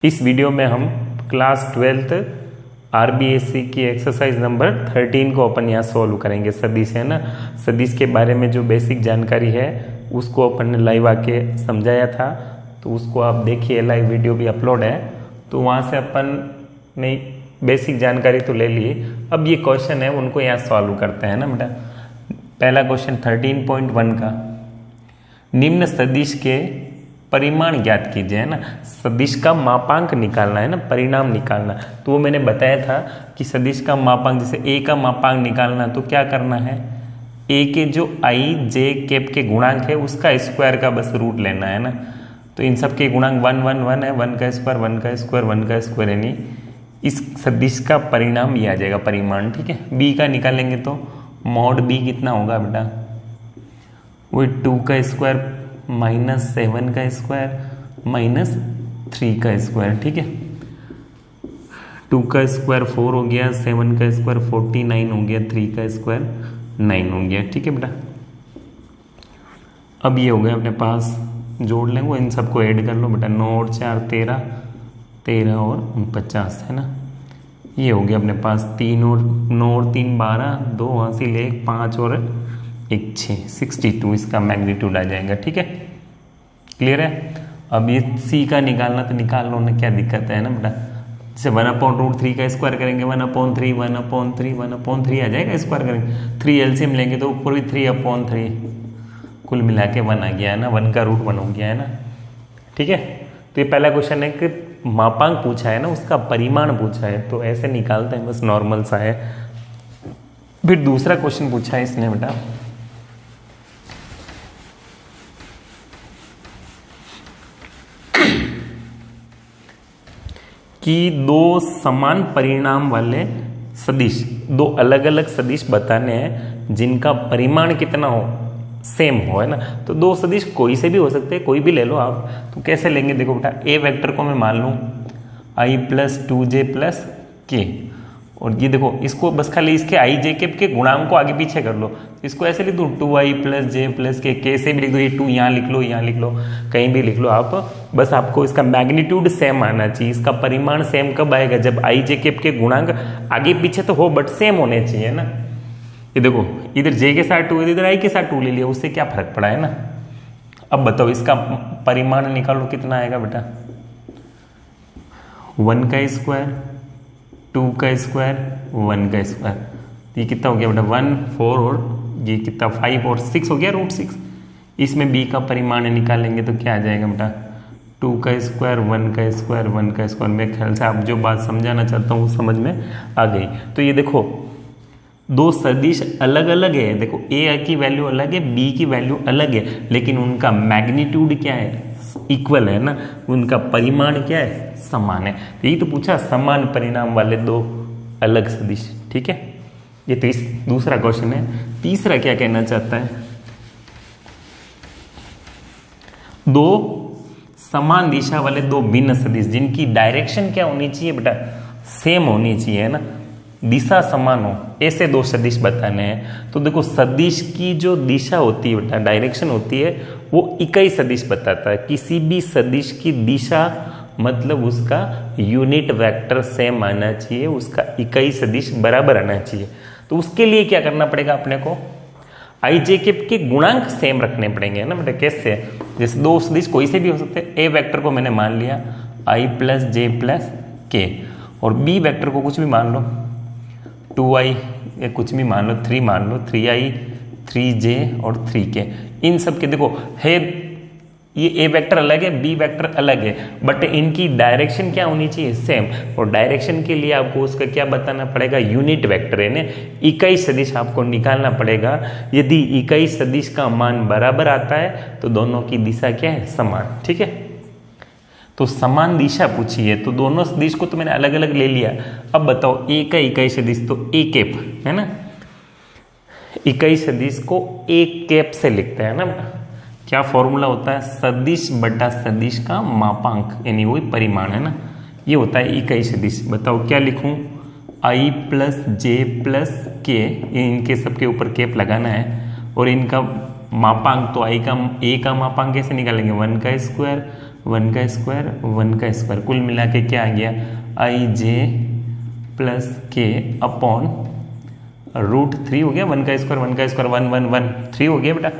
इस वीडियो में हम क्लास 12th आरबीएससी की एक्सरसाइज नंबर 13 को अपन यहाँ सॉल्व करेंगे। सदिश है ना, सदिश के बारे में जो बेसिक जानकारी है उसको अपन ने लाइव आके समझाया था, तो उसको आप देखिए, लाइव वीडियो भी अपलोड है। तो वहाँ से अपन ने बेसिक जानकारी तो ले ली। अब ये क्वेश्चन है उनको यहाँ सॉल्व करते हैं ना बेटा। पहला क्वेश्चन 13.1 का, निम्न सदिश के परिमाण ज्ञात कीजिए, है ना। सदिश का मापांक निकालना है ना, परिणाम निकालना। तो वो मैंने बताया था कि सदिश का मापांक, जैसे ए का मापांक निकालना तो क्या करना है, ए के जो आई जे कैप के गुणांक है उसका स्क्वायर का बस रूट लेना है ना। तो इन सब के गुणांक 1 1 1 है, 1 का स्क्वायर 1 का स्क्वायर 1 का स्क्वायर, यानी इस सदिश का परिणाम ये आ जाएगा, परिमाण। ठीक है, बी का निकालेंगे तो मॉड बी कितना होगा बेटा, वही 2 का स्क्वायर माइनस 7 का स्क्वायर माइनस 3 का स्क्वायर। ठीक है, 2 का स्क्वायर 4 हो गया, 7 का स्क्वायर 49 हो गया, 3 का स्क्वायर 9 हो गया। ठीक है बेटा, अब ये हो गया अपने पास, जोड़ लेंगे इन सबको ऐड कर लो बेटा। 9 और 4 13, 13 और 49 है ना। ये हो गया अपने पास 3 और 9 और 3 12, 2 हासिल 1 5 और 1 6, 62 इसका मैग्नीट्यूड आ जाएगा। ठीक है, क्लियर है। अब ये सी का निकालना तो निकाल लो ना, क्या दिक्कत है ना बेटा। जैसे 1/√3 का स्क्वायर करेंगे 1/3 1/3 1/3 आ जाएगा, स्क्वायर करेंगे 3 एलसीएम लेंगे तो ऊपर भी 3/3, कुल मिला के 1 आ गया है ना, 1 का रूट 1 हो गया है ना। ठीक है, तो ये पहला क्वेश्चन है कि मापांक पूछा है ना, उसका परिमाण पूछा है, तो ऐसे निकालते हैं, बस नॉर्मल सा है। फिर दूसरा क्वेश्चन पूछा है इसने बेटा, कि दो समान परिणाम वाले सदिश, दो अलग अलग सदिश बताने हैं जिनका परिमाण कितना हो, सेम हो, है ना। तो दो सदिश कोई से भी हो सकते हैं, कोई भी ले लो आप। तो कैसे लेंगे, देखो बेटा, ए वेक्टर को मैं मान लूँ i + 2j + k, और ये देखो इसको बस खाली इसके आई जे के गुणांक को आगे पीछे कर लो। इसको ऐसे लिख दो 2i + j + k से भी लिख दो, ये 2 यहाँ लिख लो, यहाँ लिख लो, कहीं भी लिख लो आप, बस आपको इसका मैग्नीट्यूड सेम आना चाहिए। इसका परिमाण सेम कब आएगा, जब आई जे के गुणांक आगे पीछे तो हो बट सेम होने चाहिए ना। ये देखो इधर j के साथ 2, इधर i के साथ 2 ले लिया, उससे क्या फर्क पड़ा है ना। अब बताओ इसका परिमाण निकालो, कितना आएगा बेटा, 1 का स्क्वायर 2 का स्क्वायर 1 का स्क्वायर, ये कितना हो गया बेटा 1 4 और ये कितना 5 और 6 हो गया √6। इसमें b का परिमाण निकालेंगे तो क्या आ जाएगा बेटा, 2 का स्क्वायर 1 का स्क्वायर 1 का स्क्वायर। मेरे ख्याल से आप जो बात समझाना चाहता हूँ समझ में आ गई। तो ये देखो दो सदिश अलग अलग है, देखो a की वैल्यू अलग है, b की वैल्यू अलग है, लेकिन उनका मैग्नीट्यूड क्या है, इक्वल है ना, उनका परिमाण क्या है, समान है। तो यही तो पूछा, समान परिणाम वाले दो अलग सदिश। ठीक है, ये तो इस दूसरा क्वेश्चन है। तीसरा क्या कहना चाहता है, दो समान दिशा वाले दो भिन्न सदिश जिनकी डायरेक्शन क्या होनी चाहिए बेटा, सेम होनी चाहिए, है ना, दिशा समान हो, ऐसे दो सदिश बताने हैं। तो देखो सदिश की जो दिशा होती है बेटा, डायरेक्शन होती है, वो इकाई सदिश बताता है। किसी भी सदिश की दिशा मतलब उसका यूनिट वेक्टर सेम आना चाहिए, उसका इकाई सदिश बराबर आना चाहिए। तो उसके लिए क्या करना पड़ेगा अपने को, आई जे के गुणांक सेम रखने पड़ेंगे, है ना बेटा। कैसे, जैसे दो सदिश कोई से भी हो सकते हैं। ए वेक्टर को मैंने मान लिया i + j + k, और बी वेक्टर को कुछ भी मान लो 2i या कुछ भी मान लो, 3 मान लो, 3i 3j और 3k। इन सब के देखो है, ये ए वेक्टर अलग है, बी वेक्टर अलग है, बट इनकी डायरेक्शन क्या होनी चाहिए, सेम। और डायरेक्शन के लिए आपको उसका क्या बताना पड़ेगा, यूनिट वेक्टर है ना, इकाई सदिश आपको निकालना पड़ेगा। यदि इकाई सदिश का मान बराबर आता है तो दोनों की दिशा क्या है, समान। ठीक है, तो समान दिशा पूछी है, तो दोनों सदिश को तो मैंने अलग अलग ले लिया। अब बताओ ए का इकाई सदिश तो ए कैप है ना, इकाई सदिश को ए कैप से लिखते हैं ना। क्या फॉर्मूला होता है, सदिश बटा सदिश का मापांक, यानी वही परिमाण है ना, ये होता है इकाई सदिश। बताओ क्या लिखूं, i + j + k, इनके सबके ऊपर कैप लगाना है, और इनका मापांक तो a का मापांक कैसे निकालेंगे, 1 का स्क्वायर 1 का स्क्वायर 1 का स्क्वायर, कुल मिला के क्या आ गया आई जे प्लस के अपॉन √3 हो गया, 1 का स्क्वायर 1 का स्क्वायर 1 1 1 3 हो गया बेटा।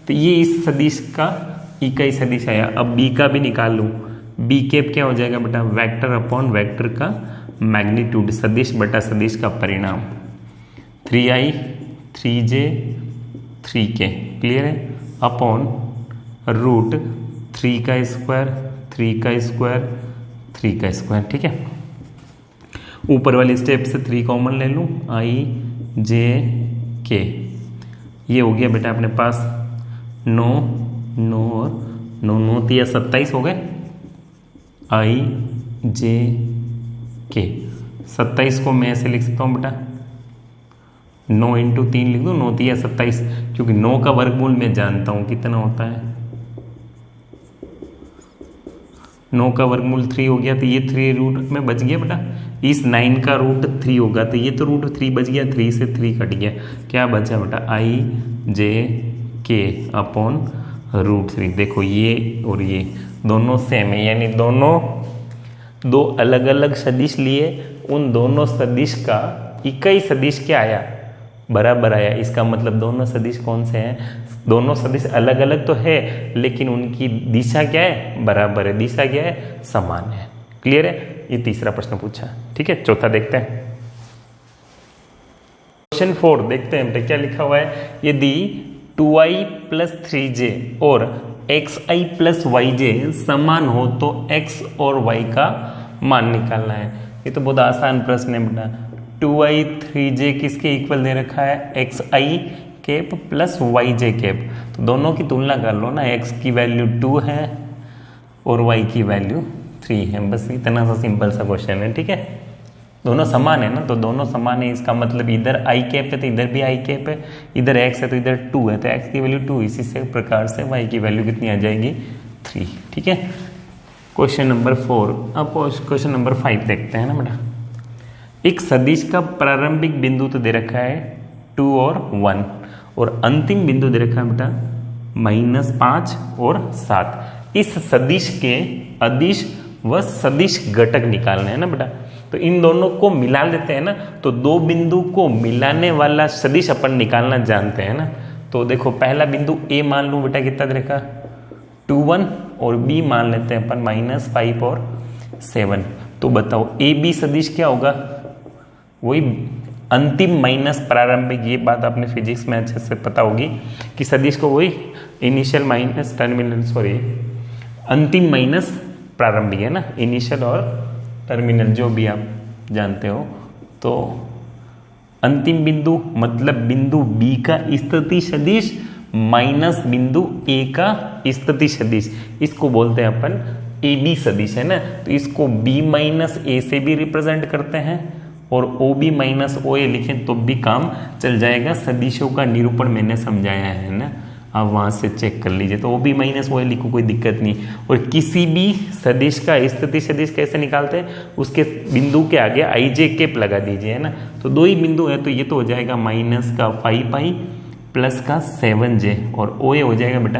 तो ये इस सदिश का इकाई सदिश आया। अब बी का भी निकाल लूँ, बी कैप क्या हो जाएगा बेटा वेक्टर अपॉन वेक्टर का मैग्नीट्यूड, सदिश बटा सदिश का परिणाम 3i 3j 3k, क्लियर है, अपॉन √3 का स्क्वायर 3 का स्क्वायर 3 का स्क्वायर, ठीक है। ऊपर वाली स्टेप से 3 कॉमन ले लूँ, आई जे के, ये हो गया बेटा अपने पास 9 9 और 9 9 3 27 हो गए, आई जे के 27 को मैं ऐसे लिख सकता हूँ बेटा 9 × 3 लिख दूँ, 9 3 27, क्योंकि 9 का वर्गमूल मैं जानता हूँ कितना होता है, 9 का वर्गमूल 3 हो गया, तो ये 3 रूट में बच गया बेटा। इस 9 का √3 होगा तो ये तो √3 बच गया, 3 से 3 कट गया, क्या बचा बेटा आई जे के अपॉन √3। देखो ये और ये दोनों सेम है, यानी दोनों दो अलग अलग सदिश लिए, उन दोनों सदिश का इकाई सदिश क्या आया बराबर आया। इसका मतलब दोनों सदिश कौन से हैं, दोनों सदिश अलग अलग तो है लेकिन उनकी दिशा क्या है बराबर है, दिशा क्या है समान है, क्लियर है। ये तीसरा प्रश्न पूछा, ठीक है। चौथा देखते हैं, क्वेश्चन 4 देखते हैं बेटा क्या लिखा हुआ है। यदि 2i + 3j और xi + yj समान हो तो x और y का मान निकालना है। ये तो बहुत आसान प्रश्न है बेटा। 2i 3j किसके इक्वल दे रखा है, xi cap plus yj cap, तो दोनों की तुलना कर लो ना, x की वैल्यू 2 है और y की वैल्यू 3 है, बस इतना सा सिंपल सा क्वेश्चन है, ठीक है। दोनों समान है ना, तो दोनों समान है, इसका मतलब इधर i कैप है तो इधर भी i कैप है, इधर x है तो इधर 2 है, तो x की वैल्यू 2, इसी से प्रकार से y की वैल्यू कितनी आ जाएगी 3, ठीक है। Question number 4। अब क्वेश्चन नंबर 5 देखते हैं ना बेटा। एक सदिश का प्रारंभिक बिंदु तो दे रखा है 2 और 1 और अंतिम बिंदु दे रखा है बेटा -5 और 7। इस सदिश के अदिश व सदिश घटक निकालने हैं ना बेटा, तो इन दोनों को मिला लेते हैं ना, तो दो बिंदु को मिलाने वाला सदिश अपन निकालना जानते हैं ना। तो देखो पहला बिंदु ए मान लूं बेटा कितना दे रखा 2 1 और बी मान लेते हैं अपन -5 और 7। तो बताओ ए बी सदिश क्या होगा, वही अंतिम माइनस प्रारंभिक, ये बात आपने फिजिक्स में अच्छे से पता होगी कि सदिश को वही इनिशियल माइनस टर्मिनल, सॉरी अंतिम माइनस प्रारंभिक है ना, इनिशियल और टर्मिनल जो भी आप जानते हो। तो अंतिम बिंदु मतलब बिंदु बी का स्थिति सदिश माइनस बिंदु ए का स्थिति सदिश, इसको बोलते हैं अपन ए बी सदिश है ना। तो इसको b - a से भी रिप्रेजेंट करते हैं और ओ बी - ओ ए लिखें तो भी काम चल जाएगा। सदिशों का निरूपण मैंने समझाया है ना, आप वहां से चेक कर लीजिए। तो ओ बी - ओ ए लिखो, कोई दिक्कत नहीं। और किसी भी सदिश का स्थिति सदिश कैसे निकालते हैं, उसके बिंदु के आगे आई जे कैप लगा दीजिए है ना। तो दो ही बिंदु है तो ये तो हो जाएगा -5i प्लस का 7j और ओ ए हो जाएगा बेटा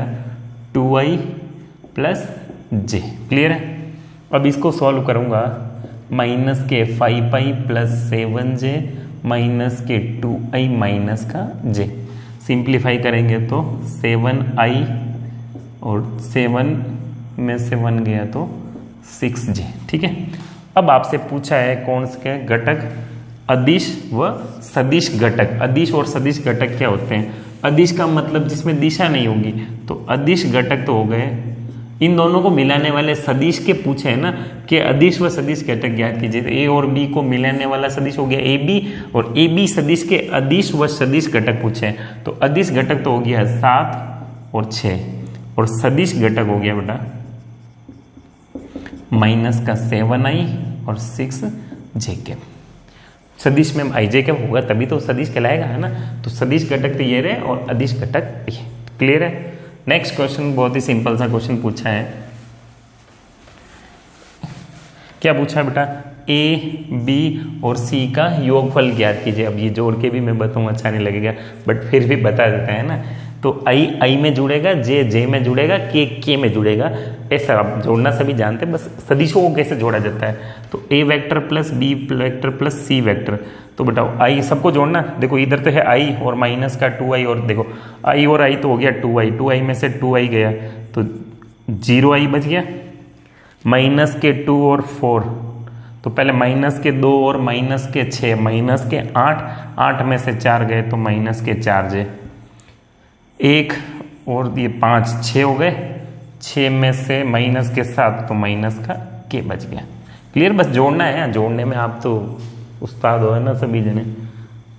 2i प्लस j, क्लियर है। अब इसको सॉल्व करूंगा, -5i plus 7j - 2i minus का j, सिंप्लीफाई करेंगे तो 7i और 7 में से 1 गया तो 6j, ठीक है। अब आपसे पूछा है कौन से घटक अदिश व सदिश घटक। अदिश और सदिश घटक क्या होते हैं, अदिश का मतलब जिसमें दिशा नहीं होगी, तो अदिश घटक तो हो गए इन दोनों को मिलाने वाले सदिश के पूछे है ना कि अदिश व सदिश घटक ज्ञात कीजिए। तो ए और बी को मिलाने वाला सदिश हो गया ए बी, और ए बी सदिश के अदिश व सदिश घटक पूछे हैं। तो अदिश घटक तो हो गया 7 और 6 और सदिश घटक हो गया बेटा माइनस का 7i और 6j कैप। सदिश में आई जे कैप होगा तभी तो सदिश कहलाएगा है ना। तो सदिश घटक तो ये रहे और अदिश घटक ये, क्लियर है। नेक्स्ट क्वेश्चन बहुत ही सिंपल सा क्वेश्चन पूछा है। क्या पूछा है बेटा, ए बी और सी का योगफल ज्ञात कीजिए। अब ये जोड़ के भी मैं बताऊँ अच्छा नहीं लगेगा बट फिर भी बता देते हैं ना। तो आई में जुड़ेगा, जे में जुड़ेगा, के में जुड़ेगा। ऐसा आप जोड़ना सभी जानते हैं, बस सदिशों को कैसे जोड़ा जाता है। तो A vector plus B vector plus C vector, तो बताओ आई सबको जोड़ना। देखो इधर तो है आई और माइनस का 2i, और देखो आई और आई तो हो गया 2i में से 2i गया तो 0i बच गया, माइनस के 2 और 4, तो पहले माइनस के 2 और माइनस के 6, माइनस के 8 में से 4 गए तो माइनस के 4 जे, 1 और ये 5, 6 हो गए, 6 में से माइनस के 7 तो माइनस का के बच गया। क्लियर, बस जोड़ना है, जोड़ने में आप तो उस्ताद हो है ना सभी जने,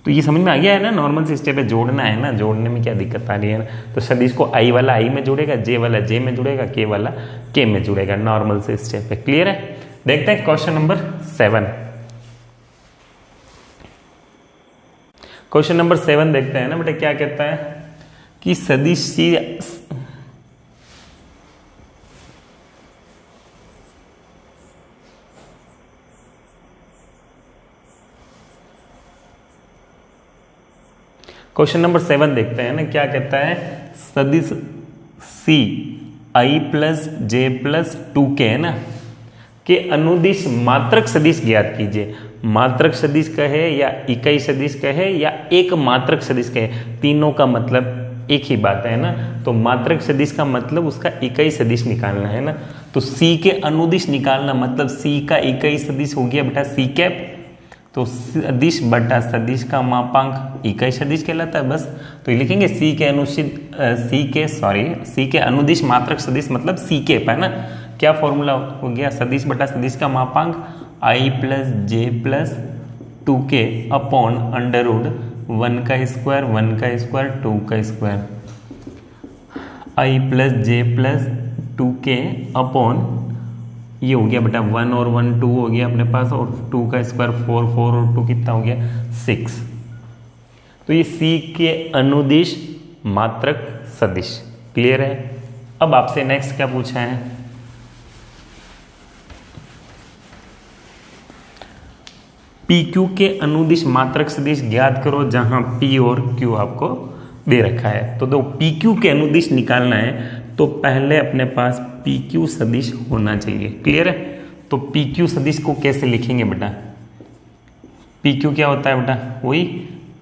तो ये समझ में आ गया है ना। नॉर्मल से स्टेप है, जोड़ना है ना, जोड़ने में क्या दिक्कत आ रही है ना। तो सदिश को आई वाला आई में जुड़ेगा, जे वाला जे में जुड़ेगा, के वाला के में जुड़ेगा, नॉर्मल से स्टेप है। क्लियर है। देखते हैं क्वेश्चन नंबर 7। क्वेश्चन नंबर 7 देखते हैं ना बेटा, क्या कहता है कि सदिश क्वेश्चन नंबर 7 देखते हैं ना, क्या कहता है सदिश सी आई प्लस जे प्लस 2 के है ना के अनुदिश मात्रक सदिश ज्ञात कीजिए। मात्रक सदिश कहे या इकाई सदिश कहे या एक मात्रक सदिश कहे, तीनों का मतलब एक ही बात है ना। तो मात्रक सदिश का मतलब उसका इकाई सदिश निकालना है ना। तो सी के अनुदिश निकालना मतलब सी का इकाई सदिश हो गया बेटा सी कैप, तो सदिश बटा सदिश का मापांक इकाई सदिश कहलाता है बस। तो ये लिखेंगे सी के अनुदिश मात्रक सदिश मतलब सी कैप है ना। क्या फॉर्मूला हो गया, सदिश बटा सदिश का मापांक i plus j plus 2k upon under root 1 का स्क्वायर 2 का square, i plus j plus 2k upon ये हो गया बेटा 1 और 1 2 हो गया अपने पास, और 2 का स्क्वायर 4 और 2 कितना हो गया 6। तो ये सी के अनुदिश मात्रक सदिश। क्लियर है। अब आपसे नेक्स्ट क्या पूछा है, पी क्यू के अनुदिश मात्रक सदिश ज्ञात करो, जहां पी और क्यू आपको दे रखा है। तो दो पी क्यू के अनुदिश निकालना है तो पहले अपने पास पी क्यू सदिश होना चाहिए। क्लियर है। तो पी क्यू सदिश को कैसे लिखेंगे बेटा, पी क्यू क्या होता है बेटा, वही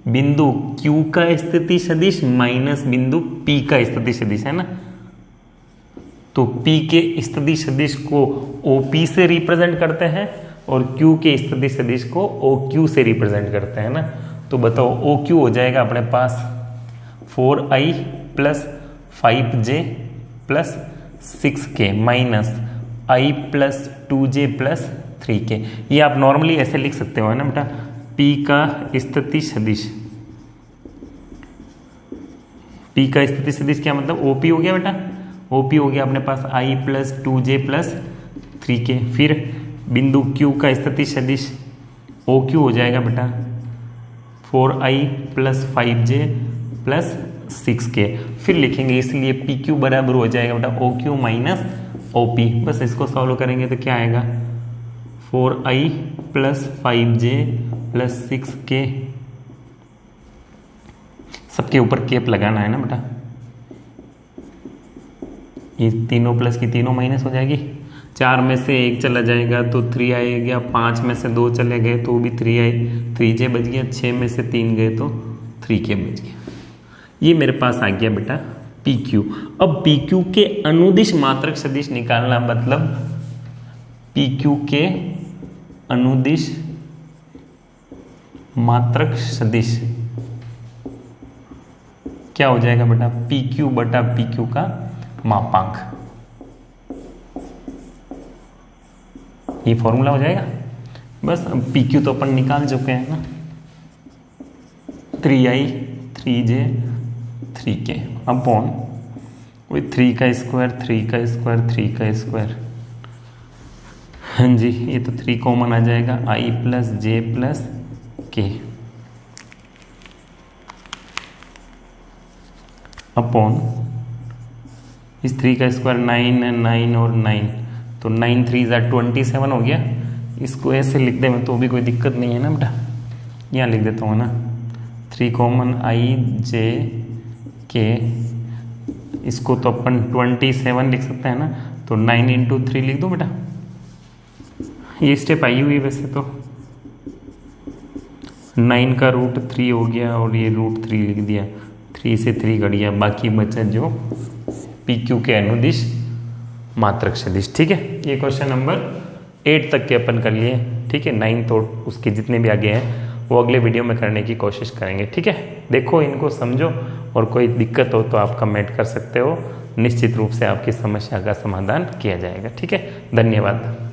बिंदु क्यू का स्थिति सदिश माइनस बिंदु पी का स्थिति सदिश है ना। तो पी के स्थिति सदिश को ओपी से रिप्रेजेंट करते हैं और क्यू के स्थिति सदिश को ओ क्यू से रिप्रेजेंट करते हैं ना। तो बताओ ओ क्यू हो जाएगा अपने पास 4i plus 5j plus 6k minus i plus 2j plus 3k। ये आप नॉर्मली ऐसे लिख सकते हो है ना बेटा, p का स्थिति सदिश, p का स्थिति सदिश क्या मतलब OP हो गया बेटा, OP हो गया अपने पास i plus 2j plus 3k। फिर बिंदु Q का स्थिति सदिश OQ हो जाएगा बेटा 4i plus 5j plus 6k। फिर लिखेंगे इसलिए PQ बराबर हो जाएगा बेटा OQ माइनस OP। बस इसको सॉल्व करेंगे तो क्या आएगा 4i plus 5j plus 6k, सबके ऊपर केप लगाना है ना बेटा, ये तीनों प्लस की तीनों माइनस हो जाएगी, 4 में से 1 चला जाएगा तो 3 आएगा, 5 में से 2 चले गए तो भी 3j बच गया, 6 में से 3 गए तो 3k बच गया। ये मेरे पास आ गया बेटा PQ। अब PQ के अनुदिश मात्रक सदिश निकालना मतलब PQ के अनुदिश मात्रक सदिश क्या हो जाएगा बेटा, PQ बटा PQ का मापांक, ये फॉर्मूला हो जाएगा। बस अब PQ तो अपन निकाल चुके हैं ना, 3i 3j 3k अपॉन वही 3 का स्क्वायर 3 का स्क्वायर 3 का स्क्वायर, हाँ जी ये तो 3 कॉमन आ जाएगा, i प्लस जे प्लस के अपॉन इस 3 का स्क्वायर 9 और 9, तो 9 3 27 हो गया। इसको ऐसे लिख दे में तो भी कोई दिक्कत नहीं है ना बेटा, यहाँ लिख देता हूँ ना 3 कॉमन i j कि इसको तो अपन 27 लिख सकते हैं ना, तो 9 इंटू 3 लिख दो बेटा। ये स्टेप आई हुई वैसे तो। 9 का रूट 3 हो गया और ये रूट 3 लिख दिया, 3 से 3 घट गया, बाकी बचा जो पी क्यू के अनुदिश मात्रक सदिश। ठीक है, ये क्वेश्चन नंबर 8 तक के अपन कर लिए। ठीक है, 9 तो उसके जितने भी आगे हैं वो अगले वीडियो में करने की कोशिश करेंगे। ठीक है, देखो इनको समझो, और कोई दिक्कत हो तो आप कमेंट कर सकते हो, निश्चित रूप से आपकी समस्या का समाधान किया जाएगा। ठीक है, धन्यवाद।